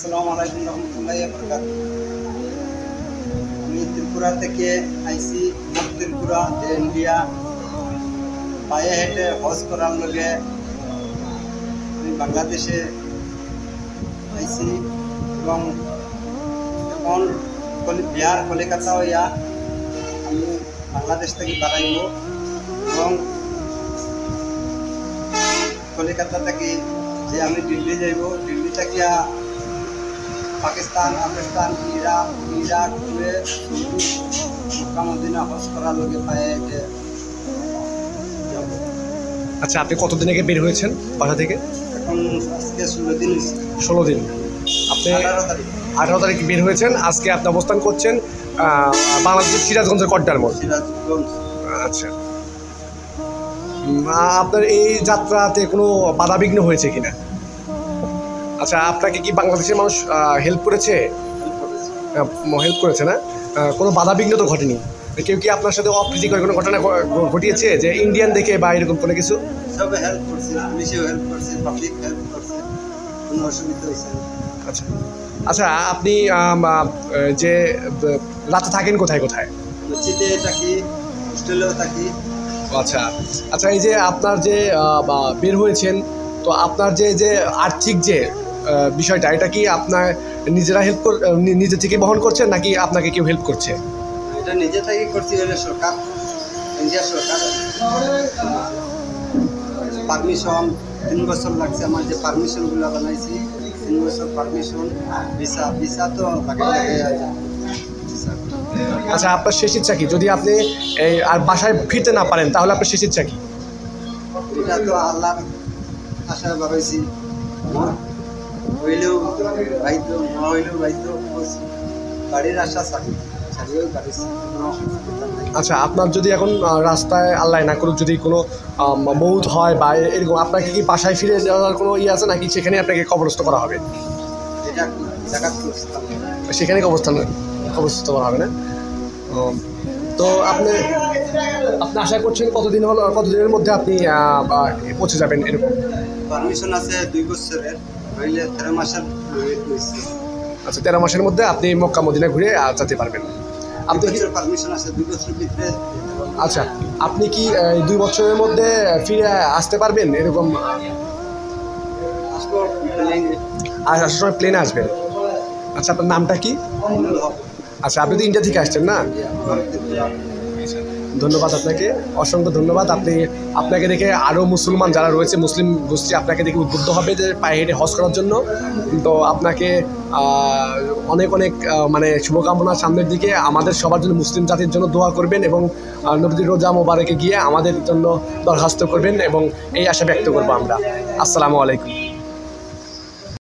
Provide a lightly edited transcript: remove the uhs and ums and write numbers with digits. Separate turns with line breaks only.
আসসালামু আলাইকুম রহমতুল্লাহি ওয়া বারাকাতুহু। আমি ত্রিপুরা থেকে আইসি, ত্রিপুরা ইন্ডিয়া পায়ে হেঁটে হজ করার লগে আমি বাংলাদেশে আইসি এবং এখন বিহার কলিকাতা হইয়া আমি বাংলাদেশ থেকে বাড়াইব এবং কলিকাতা থেকে যে আমি দিল্লি যাইব, দিল্লি থেকে পাকিস্তান, আফগানিস্তান, ইরাক ঘুরে মক্কা মদিনা হজ করার লগে পায়ে হেঁটে যাব।
আচ্ছা, আপনি কতদিন আগে বের হয়েছেন বাসা থেকে?
এখন আজকে 16 দিন হয়েছে।
16 দিন। আপনি 18 তারিখ বের হয়েছেন। আজকে আপনি অবস্থান করছেন বাংলাদেশের সিরাজগঞ্জের কড্ডার মোড়।
সিরাজগঞ্জ।
আচ্ছা, আপনার এই যাত্রাতে কোনো বাধাবিঘ্ন হয়েছে কিনা? আচ্ছা, আপনাকে কি বাংলাদেশের মানুষ হেল্প করেছে? হেল্প করেছে না? কোনো বাধাবিঘ্ন তো ঘটেনি? কেউ কি আপনার সাথে অপ্রীতিকর কোনো ঘটনা ঘটিয়েছে যে ইন্ডিয়ান দেখে বা এরকম কোনো কিছু?
সবে হেল্প করছে, পুলিশেও হেল্প করছে, পাবলিক হেল্প করছে, কোনো অসুবিধা হয়েছে না।
আচ্ছা আচ্ছা, আপনি যে রাতে থাকেন কোথায় কোথায়?
মসজিদে থাকি, হোস্টেলেও থাকি।
আচ্ছা আচ্ছা, এই যে আপনার যে বের হয়েছেন, তো আপনার যে আর্থিক যে বিষয়টা, এটা কি আপনার নিজেরা নিজে থেকে বহন করছেন নাকি আপনাকে কেউ হেল্প করছে?
এটা নিজে থেকে করছি, হলে সরকার, ইন্ডিয়া সরকার পারমিশন 3 বছর লাগছে। আমার যে পারমিশনগুলো বানাইছি 3 বছর পারমিশন, ভিসা তো লাগে।
আচ্ছা, আপনার শেষ ইচ্ছা কি? যদি আপনি এই আর বাসায় ফিরতে না পারেন তাহলে আপনার শেষ ইচ্ছা কি?
এটা তো আল্লাহর আশায় বাড়াইছি, হইলেও বাইদ্য, না হইলেও বাইদ্য, বাড়ির আশা ছাড়িয়েও বাড়িছি।
আচ্ছা, আপনার যদি এখন রাস্তায় আল্লাহ না করুক যদি কোনো মৌত হয় বা এরকম, আপনাকে কি বাসায় ফিরে যাওয়ার কোনো ইয়ে আছে নাকি সেখানে আপনাকে কবরস্থ করা হবে?
এটা জাকাত
সেখানে কবরস্থ করা হবে না? তো আপনি আশা করছেন কতদিনের মধ্যে আপনি পৌঁছে যাবেন এরকম?
পারমিশন আছে 2 বছরের, হইলে 13 মাসের হয়েছে।
আচ্ছা, 13 মাসের মধ্যে আপনি মক্কা মদিনা ঘুরে যেতে পারবেন। আপনি
পারমিশন আছে 2 বছরের ভিতরে।
আচ্ছা, আপনি কি 2 বছরের মধ্যে ফিরে আসতে পারবেন এরকম?
আসবো,
আসার সময় প্লেনে আসবেন। আচ্ছা, আপনার নামটা কি? আচ্ছা, আপনি তো ইন্ডিয়া থেকে আসছেন না? ধন্যবাদ আপনাকে, অসংখ্য ধন্যবাদ। আপনাকে দেখে আরও মুসলমান যারা রয়েছে, মুসলিম গোষ্ঠী আপনাকে দেখে উদ্বুদ্ধ হবে যে পায়ে হেঁটে হজ করার জন্য। তো আপনাকে অনেক অনেক মানে শুভকামনা। সামনের দিকে আমাদের সবার জন্য, মুসলিম জাতির জন্য দোয়া করবেন এবং নবীর রোজা মোবারকে গিয়ে আমাদের জন্য দরখাস্ত করবেন এবং এই আশা ব্যক্ত করবো আমরা। আসসালামু আলাইকুম।